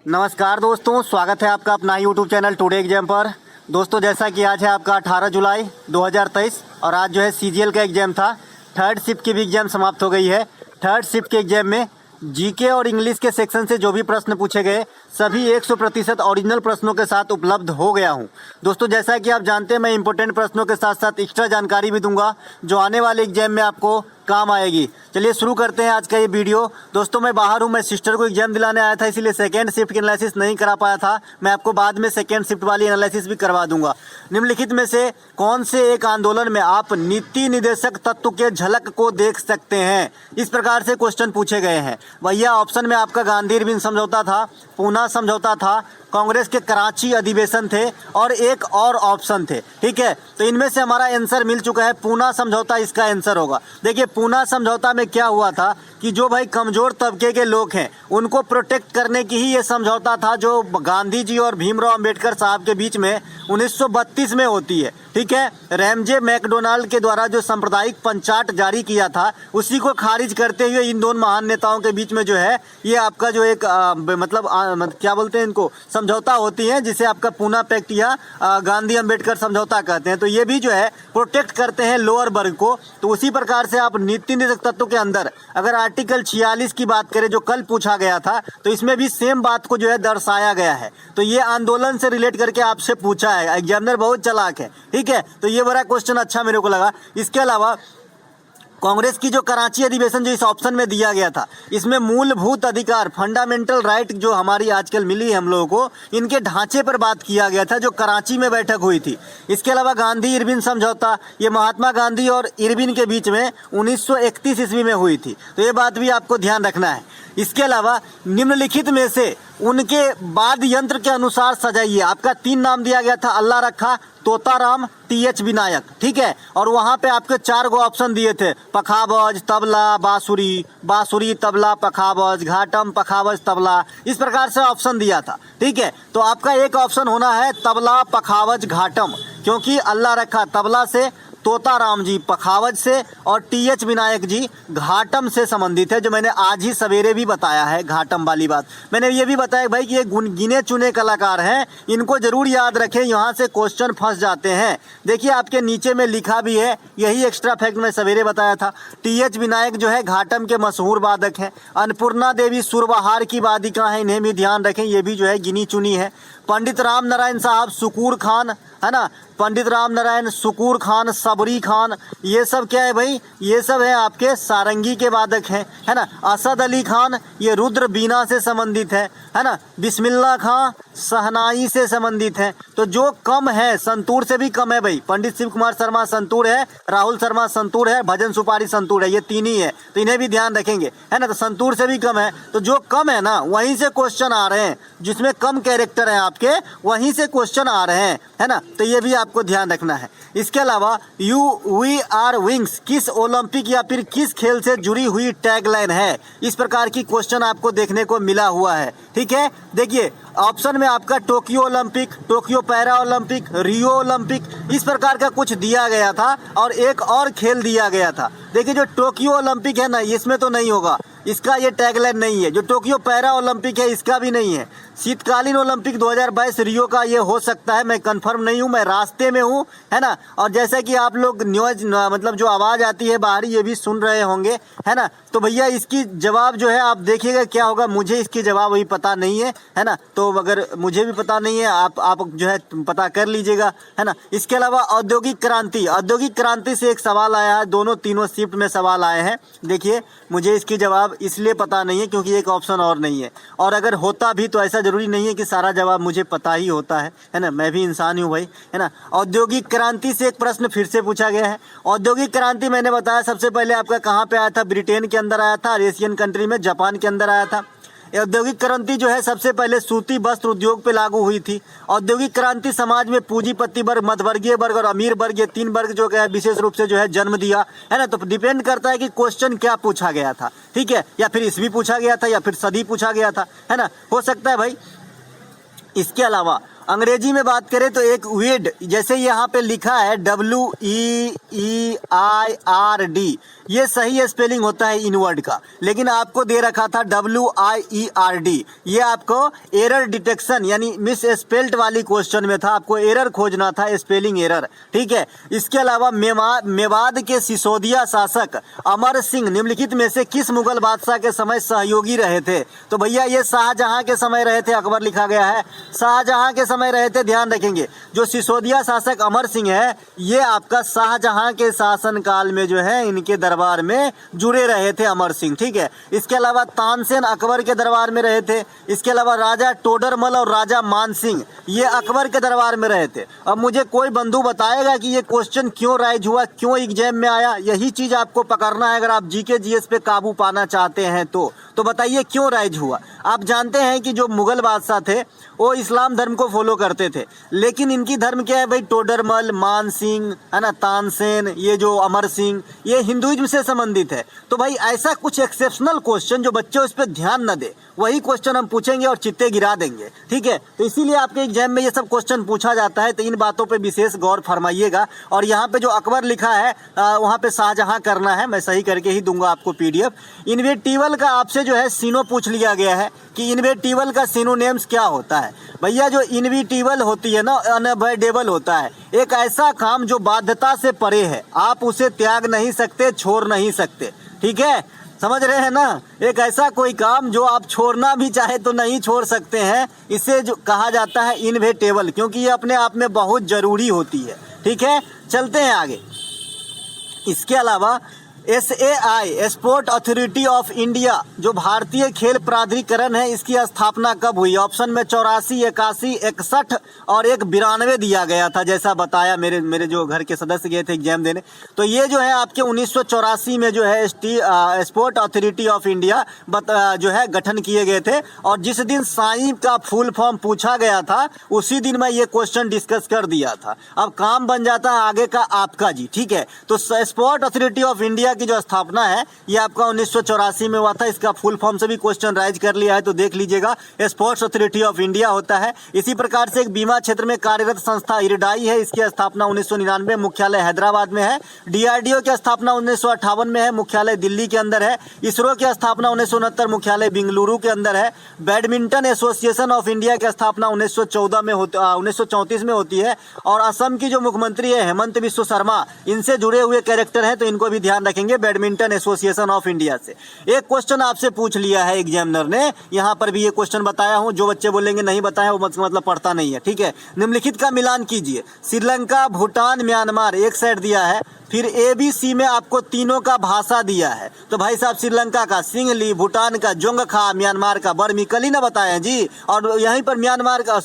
नमस्कार दोस्तों, स्वागत है आपका अपना यूट्यूब चैनल टुडे एग्जाम पर। दोस्तों जैसा कि आज है आपका 18 जुलाई 2023 और आज जो है सीजीएल का एग्ज़ाम था। थर्ड शिफ्ट की भी एग्ज़ाम समाप्त हो गई है। थर्ड शिफ्ट के एग्ज़ाम में जीके और इंग्लिश के सेक्शन से जो भी प्रश्न पूछे गए सभी 100% ओरिजिनल प्रश्नों के साथ उपलब्ध हो गया हूं। दोस्तों जैसा कि आप जानते हैं मैं इंपॉर्टेंट प्रश्नों के साथ साथ एक्स्ट्रा जानकारी भी दूंगा जो आने वाले एग्जाम में आपको काम आएगी। चलिए शुरू करते हैं आज का ये वीडियो। दोस्तों मैं बाहर हूं, मैं सिस्टर को एग्जाम दिलाने आया था, इसीलिए सेकेंड शिफ्ट की एनालिसिस नहीं करा पाया था। मैं आपको बाद में सेकेंड शिफ्ट वाली एनालिसिस भी करवा दूंगा। निम्नलिखित में से कौन से एक आंदोलन में आप नीति निर्देशक तत्व के झलक को देख सकते हैं? इस प्रकार से क्वेश्चन पूछे गए हैं भैया। ऑप्शन में आपका गांधी इरविन समझौता था, पूना समझौता था, कांग्रेस के कराची अधिवेशन थे और एक और ऑप्शन थे। ठीक है, तो इनमें से हमारा आंसर मिल चुका है, पूना समझौता इसका आंसर होगा। देखिए पूना समझौता में क्या हुआ था कि जो भाई कमजोर तबके के लोग हैं उनको प्रोटेक्ट करने की ही ये समझौता था जो गांधी जी और भीमराव अंबेडकर साहब के बीच में 1932 में होती है। ठीक है, रैमजे मैकडोनाल्ड के द्वारा जो सांप्रदायिक पंचाट जारी किया था उसी को खारिज करते हुए इन दोनों महान नेताओं के बीच में जो है ये आपका जो एक क्या बोलते हैं इनको समझौता होती है, जिसे आपका पूना पैक्ट या गांधी अंबेडकर समझौता कहते हैं। तो ये भी जो है प्रोटेक्ट करते हैं लोअर वर्ग को। तो उसी प्रकार से आप नीति निर्देशक तत्व के अंदर अगर आर्टिकल 46 की बात करें जो कल पूछा गया था तो इसमें भी सेम बात को जो है दर्शाया गया है। तो ये आंदोलन से रिलेट करके आपसे पूछा है, एग्जामिनर बहुत चालाक है। ठीक है, तो ये बड़ा क्वेश्चन अच्छा मेरे को लगा। इसके अलावा कांग्रेस की जो कराची अधिवेशन जो इस ऑप्शन में दिया गया था इसमें मूलभूत अधिकार फंडामेंटल राइट जो हमारी आजकल मिली है हम लोगों को, इनके ढांचे पर बात किया गया था जो कराची में बैठक हुई थी। इसके अलावा गांधी इरविन समझौता ये महात्मा गांधी और इरविन के बीच में 1931 ईस्वी में हुई थी। तो ये बात भी आपको ध्यान रखना है। इसके अलावा निम्नलिखित में से उनके वाद्य यंत्र के अनुसार सजाइए। आपका 3 नाम दिया गया था, अल्लाह रखा, तोताराम, टीएच विनायक। ठीक है, और वहां पे आपके 4 गो ऑप्शन दिए थे, पखावज, तबला, बांसुरी, बांसुरी तबला पखावज, घाटम पखावज तबला, इस प्रकार से ऑप्शन दिया था। ठीक है, तो आपका एक ऑप्शन होना है तबला पखावज घाटम, क्योंकि अल्लाह रखा तबला से, तोताराम जी पखावज से और टीएच विनायक जी घाटम से संबंधित है, जो मैंने आज ही सवेरे भी बताया है। घाटम वाली बात मैंने ये भी बताया भाई कि ये गिने चुने कलाकार हैं, इनको जरूर याद रखें, यहाँ से क्वेश्चन फंस जाते हैं। देखिए आपके नीचे में लिखा भी है, यही एक्स्ट्रा फैक्ट मैं सवेरे बताया था। टीएच विनायक जो है घाटम के मशहूर वादक हैं। अन्नपूर्णा देवी सुरबहार की वादिका हैं, इन्हें भी ध्यान रखें, ये भी जो है गिनी चुनी है। पंडित राम नारायण साहब सुकूर खान है ना, पंडित राम नारायण, सुकूर खान, सबरी खान, ये सब क्या है भाई, ये सब है आपके सारंगी के वादक हैं, है ना। असद अली खान ये रुद्र बीना से संबंधित है ना। बिस्मिल्लाह खान शहनाई से संबंधित है। तो जो कम है संतूर से भी कम है भाई, पंडित शिव कुमार शर्मा संतूर है, राहुल शर्मा संतूर है, भजन सुपारी संतूर है, ये 3 ही है, तो इन्हें भी ध्यान रखेंगे, है ना। तो संतूर से भी कम है, तो जो कम है ना वहीं से क्वेश्चन आ रहे हैं, जिसमें कम कैरेक्टर हैं आपके वहीं से क्वेश्चन आ रहे हैं, है ना। तो ये भी आपको ध्यान रखना है। इसके अलावा वी आर विंग्स किस ओलंपिक या फिर किस खेल से जुड़ी हुई टैगलाइन है? इस प्रकार की क्वेश्चन आपको देखने को मिला हुआ है। ठीक है, देखिए ऑप्शन में आपका Tokyo Olympic, Tokyo para Olympic, Rio Olympic, इस प्रकार का कुछ दिया गया था और एक और खेल दिया गया था। देखिए जो टोक्यो ओलंपिक है ना इसमें तो नहीं होगा, इसका ये टैगलाइन नहीं है। जो टोक्यो पैरा ओलंपिक है इसका भी नहीं है। शीतकालीन ओलंपिक 2022 रियो का ये हो सकता है, मैं कंफर्म नहीं हूँ, मैं रास्ते में हूँ, है ना। और जैसा कि आप लोग न्यूज मतलब जो आवाज़ आती है बाहरी ये भी सुन रहे होंगे, है ना। तो भैया इसकी जवाब जो है आप देखिएगा क्या होगा, मुझे इसकी जवाब अभी पता नहीं है ना। तो अगर मुझे भी पता नहीं है आप जो है पता कर लीजिएगा, है ना। इसके अलावा औद्योगिक क्रांति, औद्योगिक क्रांति से एक सवाल आया है, दोनों तीनों शिफ्ट में सवाल आए हैं। देखिए मुझे इसकी जवाब इसलिए पता नहीं है क्योंकि एक ऑप्शन और नहीं है, और अगर होता भी तो ऐसा जरूरी नहीं है कि सारा जवाब मुझे पता ही होता है ना। मैं भी इंसान ही हूँ भाई, है ना। औद्योगिक क्रांति से एक प्रश्न फिर से पूछा गया है। औद्योगिक क्रांति मैंने बताया सबसे पहले आपका कहाँ पे आया था, ब्रिटेन के अंदर आया था, एशियन कंट्री में जापान के अंदर आया था। औद्योगिक क्रांति जो है सबसे पहले सूती वस्त्र उद्योग पे लागू हुई थी। औद्योगिक क्रांति समाज में पूंजीपति वर्ग, मध्यवर्गीय वर्ग और अमीर वर्ग, ये 3 वर्ग जो है विशेष रूप से जो है जन्म दिया, है ना। तो डिपेंड करता है कि क्वेश्चन क्या पूछा गया था। ठीक है, या फिर ईस्वी पूछा गया था या फिर सदी पूछा गया था, है ना, हो सकता है भाई। इसके अलावा अंग्रेजी में बात करें तो एक वीड, जैसे यहाँ पे लिखा है WEEIRD, ये सही स्पेलिंग होता है इनवर्ड का, लेकिन आपको दे रखा था WIERD। ये आपको एरर डिटेक्शन यानी मिस स्पेल्ट वाली क्वेश्चन में था, आपको एरर खोजना था, स्पेलिंग एरर। ठीक है। इसके अलावा मेवाड़ के सिसोदिया शासक अमर सिंह निम्नलिखित में से किस मुगल बादशाह के समय सहयोगी रहे थे? तो भैया ये शाहजहां के समय रहे थे, अकबर लिखा गया है, शाहजहां के समय रहे थे। ध्यान रखेंगे, जो सिसोदिया शासक अमर सिंह है ये आपका शाहजहां के शासन काल में जो है इनके दरबार में जुड़े रहे थे अमर सिंह। ठीक है। इसके अलावा तानसेन अकबर के दरबार में रहे थे। इसके अलावा राजा टोडरमल और राजा मान सिंह ये अकबर के दरबार में रहे थे। अब मुझे कोई बंधु बताएगा कि ये क्वेश्चन क्यों राइज हुआ, क्यों एग्जाम में आया? यही चीज आपको पकड़ना है अगर आप जीके जीएस पे काबू पाना चाहते हैं तो बताइए क्यों राइज हुआ। आप जानते हैं कि जो मुगल बादशाह थे वो इस्लाम धर्म को फॉलो करते थे, लेकिन इनकी धर्म क्या है भाई? टोडरमल, मान सिंह है ना, तानसेन, ये जो अमर सिंह, ये हिंदुइज्म से संबंधित है। तो भाई ऐसा कुछ एक्सेप्शनल क्वेश्चन जो बच्चे उस पर ध्यान न दे, वही क्वेश्चन हम पूछेंगे और चित्ते गिरा देंगे। ठीक है। तो इसीलिए आपके एग्जाम में ये सब क्वेश्चन पूछा जाता है, तो इन बातों पे विशेष गौर फरमाइएगा। और यहाँ पे जो अकबर लिखा है वहाँ पे शाहजहां करना है, मैं सही करके ही दूंगा आपको PDF। इन्वेटिबल का आपसे जो है सीनो पूछ लिया गया है कि इन्वेटिबल का सिनोनिम्स क्या होता है। भैया जो इनविटेबल होती है ना, अनअवॉइडेबल होता है, एक ऐसा काम जो बाध्यता से परे है, आप उसे त्याग नहीं सकते, छोड़ नहीं सकते। ठीक है, समझ रहे हैं ना? एक ऐसा कोई काम जो आप छोड़ना भी चाहे तो नहीं छोड़ सकते हैं, इसे जो कहा जाता है इनविटेबल, क्योंकि ये अपने आप में बहुत जरूरी होती है। ठीक है, चलते हैं आगे। इसके अलावा SAI sport authority of India जो भारतीय खेल प्राधिकरण है, इसकी स्थापना कब हुई? ऑप्शन में 84, 81, 61 और 92 दिया गया था, जैसा बताया मेरे जो घर के सदस्य गए थे एग्जाम देने। तो ये जो है आपके 1984 में जो है स्पोर्ट अथॉरिटी ऑफ इंडिया जो है गठन किए गए थे। और जिस दिन साई का फुल फॉर्म पूछा गया था उसी दिन मैं ये क्वेश्चन डिस्कस कर दिया था। अब काम बन जाता है आगे का आपका जी। ठीक है। तो स्पोर्ट अथॉरिटी ऑफ इंडिया की जो स्थापना है ये आपका 1984 में हुआ था। इसका फुल फॉर्म से भी क्वेश्चन राइज कर लिया है तो देख लीजिएगा, स्पोर्ट्स अथॉरिटी ऑफ इंडिया होता है। इसी प्रकार से एक बीमा क्षेत्र में कार्यरत संस्था इरडाई है, इसकी स्थापना 1999, मुख्यालय हैदराबाद में है। DRDO की स्थापना 1958 में है, मुख्यालय दिल्ली के अंदर है। इसरो की स्थापना 1969, मुख्यालय बेंगलुरु के अंदर है। बैडमिंटन एसोसिएशन ऑफ इंडिया की स्थापना 1934 में होती है। और असम की जो मुख्यमंत्री है हेमंत बिस्व शर्मा, इनसे जुड़े हुए कैरेक्टर हैं तो इनको भी ध्यान रखेंगे बैडमिंटन एसोसिएशन ऑफ इंडिया से। एक क्वेश्चन आपसे पूछ लिया है एग्जामिनर ने, यहां पर भी ये क्वेश्चन बताया हूं, जो बच्चे बोलेंगे नहीं बताया वो मतलब पढ़ता नहीं है। ठीक है। निम्नलिखित का मिलान कीजिए। श्रीलंका, भूटान, म्यांमार एक साइड दिया है, फिर ABC में आपको तीनों का भाषा दिया है। तो भाई साहब श्रीलंका का सिंगली, भूटान का जोंगखा, म्यांमार का बर्मी, कल ही ना बताया जी। और यहीं पर म्यांमार का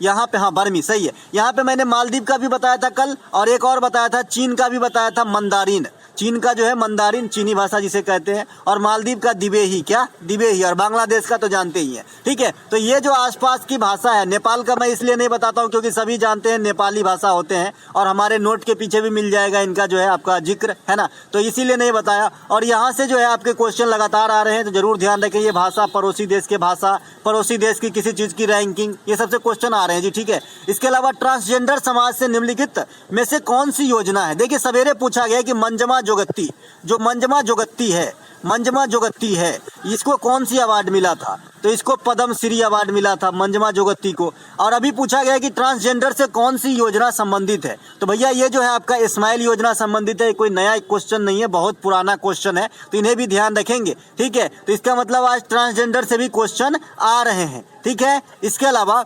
यहाँ पे हाँ बर्मी सही है। यहाँ पे मैंने मालदीव का भी बताया था कल, और एक और बताया था चीन का भी बताया था, मंदारिन। चीन का जो है मंदारिन चीनी भाषा जिसे कहते हैं, और मालदीव का दिवेही, क्या दिवेही, और बांग्लादेश का तो जानते ही हैं। ठीक है। तो ये जो आसपास की भाषा है, नेपाल का मैं इसलिए नहीं बताता हूँ क्योंकि सभी जानते हैं नेपाली भाषा होते हैं, और हमारे नोट के पीछे भी मिल जाएगा इनका जो है आपका जिक्र, है ना, तो इसीलिए नहीं बताया। और यहाँ से जो है आपके क्वेश्चन लगातार आ रहे हैं तो जरूर ध्यान रखें, ये भाषा, पड़ोसी देश के भाषा, पड़ोसी देश की किसी चीज की रैंकिंग, ये सबसे क्वेश्चन आ रहे हैं जी। ठीक है। इसके अलावा ट्रांसजेंडर समाज से निम्नलिखित में से कौन सी योजना है? देखिए सवेरे पूछा गया कि मंजमा जोगत्ती, जो मंजमा जोगत्ती है, इसको कौन सी अवार्ड मिला था? तो इसको पद्म श्री अवार्ड मिला था मंजमा जोगत्ती को। और अभी पूछा गया कि ट्रांसजेंडर से कौन सी योजना संबंधित है? तो भैया ये जो है आपका स्माइल योजना संबंधित है, कोई नया क्वेश्चन नहीं है, बहुत पुराना क्वेश्चन है, तो इन्हें भी ध्यान रखेंगे। ठीक है। तो इसका मतलब आज ट्रांसजेंडर से भी क्वेश्चन आ रहे हैं। ठीक है। इसके अलावा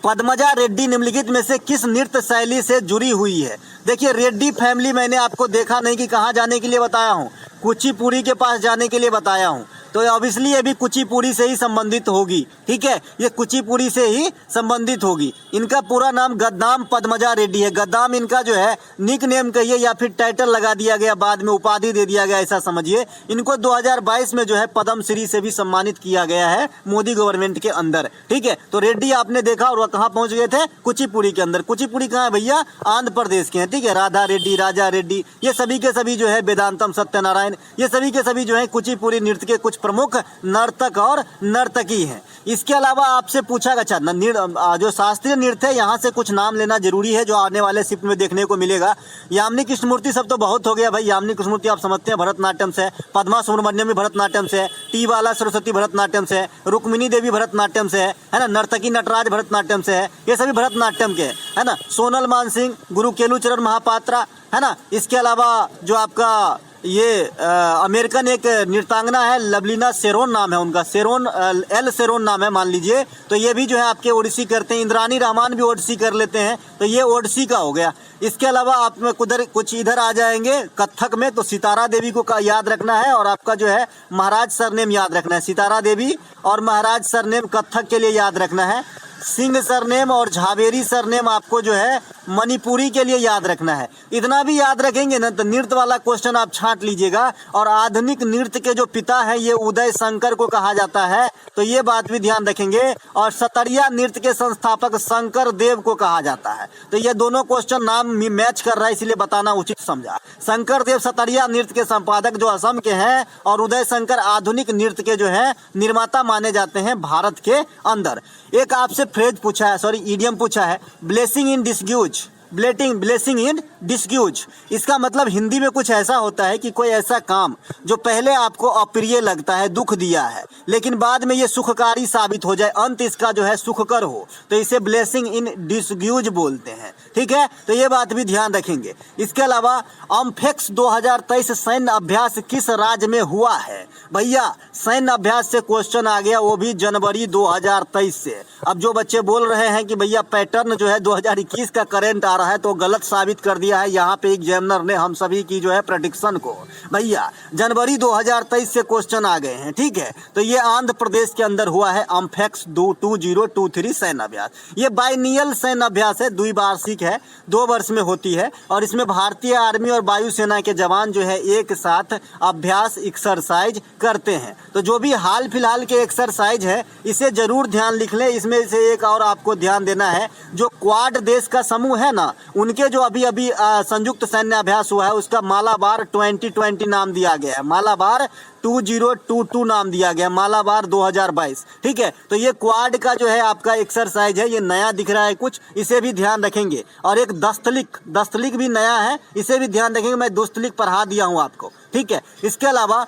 पद्मजा रेड्डी निम्नलिखित में से किस नृत्य शैली से जुड़ी हुई है? देखिए रेड्डी फैमिली मैंने आपको देखा नहीं कि कहाँ जाने के लिए बताया हूँ, कुचिपुड़ी के पास जाने के लिए बताया हूँ, तो ऑब्वियसली ये भी कुचिपुड़ी से ही संबंधित होगी। ठीक है। ये कुचिपुड़ी से ही संबंधित होगी। इनका पूरा नाम गद्दाम पद्मजा रेड्डी है। गद्दाम इनका जो है निक नेम कहिए या फिर टाइटल लगा दिया गया, बाद में उपाधि दे दिया गया, ऐसा समझिए। इनको 2022 में जो है पद्म श्री से भी सम्मानित किया गया है मोदी गवर्नमेंट के अंदर। ठीक है। तो रेड्डी आपने देखा, और वह कहाँ पहुंच गए थे? कुचिपुड़ी के अंदर। कुचिपुड़ी कहाँ है भैया? आंध्र प्रदेश के हैं। ठीक है। राधा रेड्डी, राजा रेड्डी, ये सभी के सभी जो है, वेदांतम सत्यनारायण, ये सभी के सभी जो है कुचिपुड़ी नृत्य के कुछ प्रमुख नर्तक और नर्तकी हैं। इसके अलावा आपसे पूछा गया, अच्छा जो शास्त्रीय नृत्य है यहाँ से कुछ नाम लेना जरूरी है जो आने वाले शिफ्ट में देखने को मिलेगा। यामिनी कृष्णमूर्ति सब तो बहुत हो गया भाई, यामिनी कृष्णमूर्ति आप समझते हैं भरतनाट्यम से है, पद्मा सुब्रमण्यम भी भरतनाट्यम से है, टी बाला सरस्वती भरतनाट्यम से है, रुक्मिणी देवी भरतनाट्यम से है ना, नर्तकी नटराज भरतनाट्यम से है, ये सभी भरतनाट्यम के है ना, सोनल मानसिंह, गुरु केलुचरण महापात्रा है ना। इसके अलावा जो आपका ये अमेरिकन एक नृत्यांगना है, लवलीना शेरोन नाम है उनका, शेरोन एल शेरोन नाम है मान लीजिए, तो ये भी जो है आपके ओडिसी करते हैं। इंद्रानी रहमान भी ओडिसी कर लेते हैं, तो ये ओडिसी का हो गया। इसके अलावा आप में कुछ इधर आ जाएंगे कथक में, तो सितारा देवी को याद रखना है और आपका जो है महाराज सरनेम याद रखना है। सितारा देवी और महाराज सरनेम कथक के लिए याद रखना है। सिंह सरनेम और झावेरी सरनेम आपको जो है मणिपुरी के लिए याद रखना है। इतना भी याद रखेंगे ना तो नृत्य वाला क्वेश्चन आप छांट लीजिएगा। और आधुनिक नृत्य के जो पिता है ये उदय शंकर को कहा जाता है, तो ये बात भी ध्यान रखेंगे। और सतरिया नृत्य के संस्थापक शंकर देव को कहा जाता है। तो ये दोनों क्वेश्चन नाम मैच कर रहा है, इसलिए बताना उचित समझा। शंकर देव सतरिया नृत्य के संपादक जो असम के हैं, और उदय शंकर आधुनिक नृत्य के जो है निर्माता माने जाते हैं भारत के अंदर। एक आपसे फ्रेज पूछा है, सॉरी इडियम पूछा है, ब्लेसिंग इन डिस्ग्यूज, ब्लेसिंग इन डिस्ग्यूज। इसका मतलब हिंदी में कुछ ऐसा होता है कि कोई ऐसा काम जो पहले आपको अप्रिय लगता है, दुख दिया है, लेकिन बाद में ये सुखकारी साबित हो जाए, अंत इसका जो है सुखकर हो, तो इसे ब्लेसिंग इन डिस्ग्यूज बोलते हैं। ठीक है, तो ये बात भी ध्यान रखेंगे। इसके अलावा अम्फेक्स 2023 सैन्य अभ्यास किस राज्य में हुआ है? भैया सैन्य अभ्यास से क्वेश्चन आ गया, वो भी जनवरी 2023 से। अब जो बच्चे बोल रहे हैं कि भैया पैटर्न जो है 2021 का करेंट आ रहा है, तो गलत साबित कर दिया है यहाँ पे एग्जामिनर ने हम सभी की जो है प्रेडिक्शन को। भैया जनवरी 2023 से क्वेश्चन आ गए हैं। ठीक है, तो ये आंध्र प्रदेश के अंदर हुआ है अम्फेक्स 2023 सैन्य अभ्यास। ये बाइनियल सैन्य अभ्यास है, द्विवार्षिक है, 2 वर्ष में होती है। और इसमें भारतीय आर्मी और वायुसेना के जवान जो है एक साथ अभ्यास एक्सरसाइज करते हैं। तो जो भी हाल फिलहाल के एक्सरसाइज है इसे जरूर ध्यान लिख लें। इसमें से एक और आपको ध्यान देना है, जो क्वाड देश का समूह है ना, उनके जो अभी संयुक्त सैन्य अभ्यास हुआ है उसका मालाबार 2020 नाम दिया गया है, मालाबार 2022 नाम दिया गया, मालाबार 2022। ठीक है, तो ये क्वाड का जो है आपका एक्सरसाइज है, ये नया दिख रहा है कुछ, इसे भी ध्यान रखेंगे। और एक दस्तलिक भी नया है, इसे भी ध्यान रखेंगे, मैं दस्तलिक पढ़ा दिया हूँ आपको। ठीक है, इसके अलावा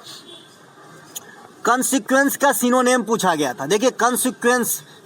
कंसिक्वेंस का सिनोनेम पूछा गया था। देखिए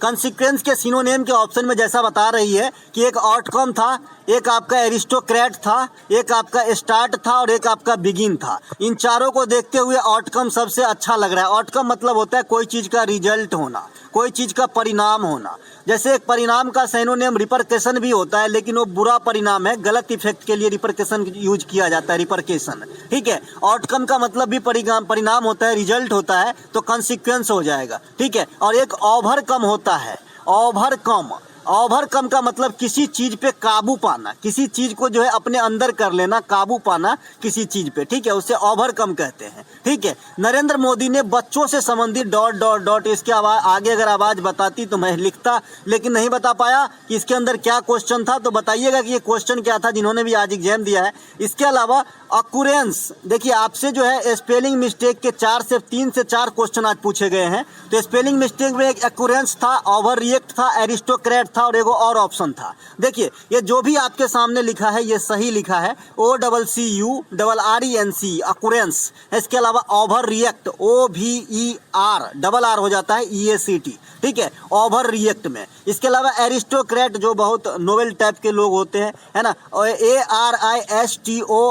कंसिक्वेंस के सिनोनेम के ऑप्शन में जैसा बता रही है कि एक आउटकम था, एक आपका एरिस्टोक्रेट था, एक आपका स्टार्ट था और एक आपका बिगिन था। इन चारों को देखते हुए आउटकम सबसे अच्छा लग रहा है। आउटकम मतलब होता है कोई चीज का रिजल्ट होना, कोई चीज का परिणाम होना। जैसे एक परिणाम का सिनोनिम रिपरकेशन भी होता है, लेकिन वो बुरा परिणाम है, गलत इफेक्ट के लिए रिपरकेशन यूज किया जाता है, रिपरकेशन। ठीक है, आउटकम का मतलब भी परिणाम होता है, रिजल्ट होता है, तो कंसिक्वेंस हो जाएगा। ठीक है, और एक ओवरकम होता है, ओवरकम का मतलब किसी चीज पे काबू पाना, किसी चीज को जो है अपने अंदर कर लेना, काबू पाना किसी चीज पे। ठीक है, उसे ओवरकम कहते हैं। ठीक है, नरेंद्र मोदी ने बच्चों से संबंधित ... इसके आगे अगर आवाज बताती तो मैं लिखता, लेकिन नहीं बता पाया कि इसके अंदर क्या क्वेश्चन था। तो बताइएगा कि ये क्वेश्चन क्या था जिन्होंने भी आज एग्जाम दिया है। इसके अलावा अकुरेंस, देखिए आपसे जो है स्पेलिंग मिस्टेक के 3 से 4 क्वेश्चन आज पूछे गए हैं। तो स्पेलिंग मिस्टेक में एक अकुरेंस था, ओवर रिएक्ट था, एरिस्टोक्रेट था और एक और ऑप्शन था। देखिए ये जो भी आपके सामने लिखा है ये सही लिखा है, OCCURRENC अकुरेंस। इसके अलावा ओवर रिएक्ट OVER हो जाता है EACT। ठीक है, ओवर रिएक्ट में। इसके अलावा एरिस्टोक्रेट जो बहुत नोवेल टाइप के लोग होते हैं, है ना, ARISTOCRAT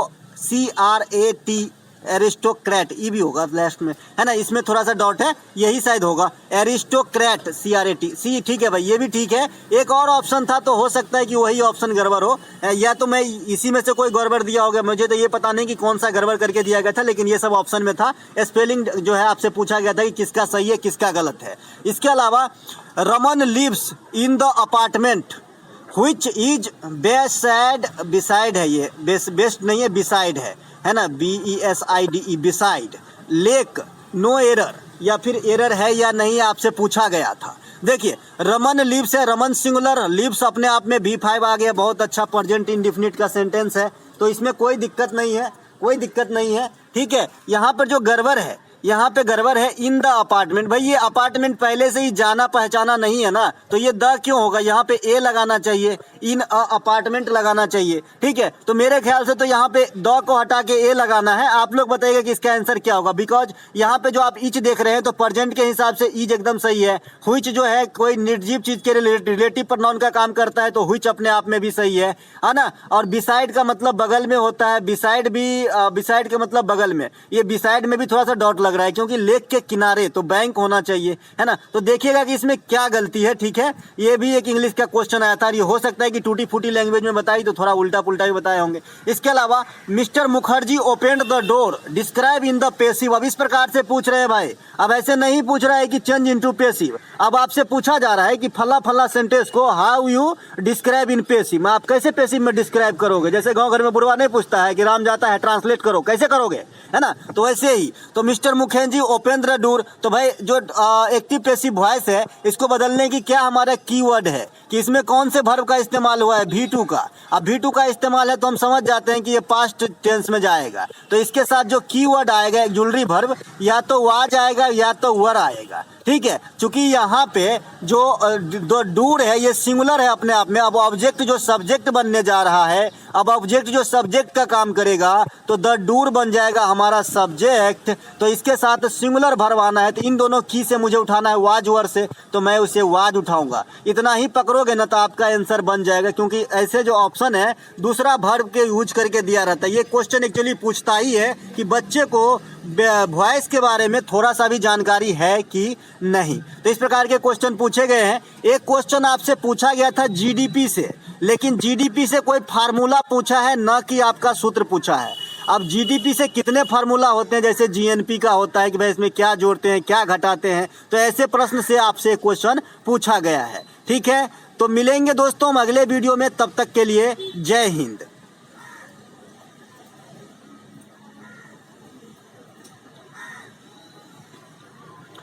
एरिस्टोक्रेट, ई भी होगा लास्ट में, है ना, इसमें थोड़ा सा डॉट है, यही शायद होगा एरिस्टोक्रेट CRAT सी। ठीक है भाई, ये भी ठीक है। एक और ऑप्शन था, तो हो सकता है कि वही ऑप्शन गड़बड़ हो, या तो मैं इसी में से कोई गड़बड़ दिया होगा, मुझे तो ये पता नहीं कि कौन सा गड़बड़ करके दिया गया था, लेकिन ये सब ऑप्शन में था। स्पेलिंग जो है आपसे पूछा गया था कि किसका सही है किसका गलत है। इसके अलावा Raman lives in the apartment which is beside है, ये बेस्ट नहीं है, बिसाइड है ना, BESIDE beside lake, no error, या फिर एरर है या नहीं आपसे पूछा गया था। देखिए रमन लिव्स है, रमन सिंगुलर, लिव्स अपने आप में V5 आ गया, बहुत अच्छा प्रेजेंट इंडेफिनिट का सेंटेंस है, तो इसमें कोई दिक्कत नहीं है, कोई दिक्कत नहीं है। ठीक है, यहाँ पर जो गड़बड़ है यहाँ पे गड़बड़ है इन द अपार्टमेंट। भाई ये अपार्टमेंट पहले से ही जाना पहचाना नहीं है ना, तो ये द क्यों होगा, यहाँ पे ए लगाना चाहिए, इन अ अपार्टमेंट लगाना चाहिए। ठीक है, तो मेरे ख्याल से तो यहाँ पे द को हटा के ए लगाना है। आप लोग बताइएगा कि इसका आंसर क्या होगा, बिकॉज यहाँ पे जो आप इच देख रहे हैं तो प्रेजेंट के हिसाब से इज एकदम सही है। व्हिच जो है कोई निर्जीव चीज के रिलेटिव प्रोनाउन का काम करता है, तो व्हिच अपने आप में भी सही है ना। और बिसाइड का मतलब बगल में होता है, बिसाइड भी बिसाइड का मतलब बगल में, ये बिसाइड में भी थोड़ा सा डॉट लग रहा है क्योंकि लेक के किनारे, तो बैंक होना चाहिए, है ना। तो देखिएगा कि इसमें क्या गलती है। ठीक है, ये भी एक इंग्लिश का क्वेश्चन आया था, ये हो सकता है कि टूटी फूटी लैंग्वेज में बताई तो थोड़ा उल्टा पुल्टा भी बताए होंगे। इसके अलावा mister Mukherjee opened the door, describe in the passive. अब इस प्रकार से पूछ रहे हैं भाई, अब ऐसे नहीं पूछ रहा है कि चेंज इनटू पेसिव। अब आपसे पूछा जा रहा है कि फला फला सेंटेंस को how you describe in passive, में आप कैसे पेसिव में डिस्क्राइब करोगे। जैसे गांव घर में बुढ़वा नहीं पूछता है कि राम जाता है ट्रांसलेट करो, कैसे करोगे, है ना। तो वैसे ही तो mister Mukherjee open the door, तो भाई जो एक्टिव पैसिव वॉइस है इसको बदलने की क्या हमारा कीवर्ड है कि इसमें कौन से वर्ब का इस्तेमाल हुआ है, V2 का। अब V2 का इस्तेमाल है तो हम समझ जाते हैं कि ये पास्ट टेंस में जाएगा। तो इसके साथ जो कीवर्ड आएगा एक्जुलरी वर्ब, या तो वाज आएगा या तो वर आएगा। ठीक है, चूंकि यहाँ पे जो डूर है ये सिंगुलर है अपने आप में। अब ऑब्जेक्ट जो सब्जेक्ट बनने जा रहा है, अब ऑब्जेक्ट जो सब्जेक्ट का काम करेगा तो द डूर बन जाएगा हमारा सब्जेक्ट। तो इसके साथ सिंगुलर वर्ब आना है, तो इन दोनों की से मुझे उठाना है वाज वर से, तो मैं उसे वाज उठाऊंगा। इतना ही पकड़ोगे ना तो आपका आंसर बन जाएगा, क्योंकि ऐसे जो ऑप्शन है दूसरा वर्ब के यूज करके दिया रहता है। ये क्वेश्चन एक्चुअली पूछता ही है कि बच्चे को वॉइस के बारे में थोड़ा सा भी जानकारी है कि नहीं। तो इस प्रकार के क्वेश्चन पूछे गए हैं। एक क्वेश्चन आपसे पूछा गया था जीडीपी से, लेकिन जीडीपी से कोई फार्मूला पूछा है न कि आपका सूत्र पूछा है। अब जीडीपी से कितने फार्मूला होते हैं, जैसे जीएनपी का होता है कि भाई इसमें क्या जोड़ते हैं क्या घटाते हैं, तो ऐसे प्रश्न से आपसे क्वेश्चन पूछा गया है। ठीक है, तो मिलेंगे दोस्तों हम अगले वीडियो में, तब तक के लिए जय हिंद।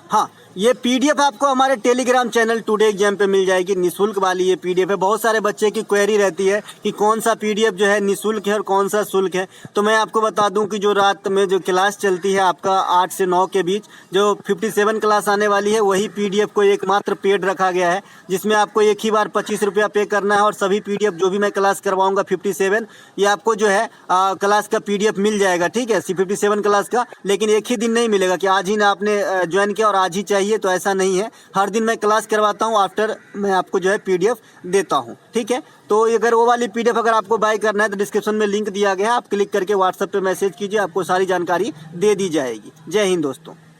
हाँ, ये पीडीएफ आपको हमारे टेलीग्राम चैनल टुडे एग्जाम पे मिल जाएगी, निशुल्क वाली ये पीडीएफ है। बहुत सारे बच्चे की क्वेरी रहती है कि कौन सा पीडीएफ जो है निशुल्क है और कौन सा शुल्क है। तो मैं आपको बता दूं कि जो रात में जो क्लास चलती है आपका 8 से 9 के बीच, जो 57 क्लास आने वाली है, वही पीडीएफ को एकमात्र पेड रखा गया है, जिसमें आपको एक ही बार 25 रुपया पे करना है और सभी पीडीएफ जो भी मैं क्लास करवाऊंगा 57, ये आपको जो है क्लास का पीडीएफ मिल जाएगा। ठीक है, 57 क्लास का, लेकिन एक ही दिन नहीं मिलेगा कि आज ही ना आपने ज्वाइन किया और आज ही चाहिए, तो ऐसा नहीं है। हर दिन मैं क्लास करवाता हूँ, आफ्टर मैं आपको जो है पीडीएफ देता हूँ। ठीक है, तो अगर वो वाली पीडीएफ अगर आपको बाय करना है तो डिस्क्रिप्शन में लिंक दिया गया है, आप क्लिक करके व्हाट्सएप पे मैसेज कीजिए, आपको सारी जानकारी दे दी जाएगी। जय हिंद दोस्तों।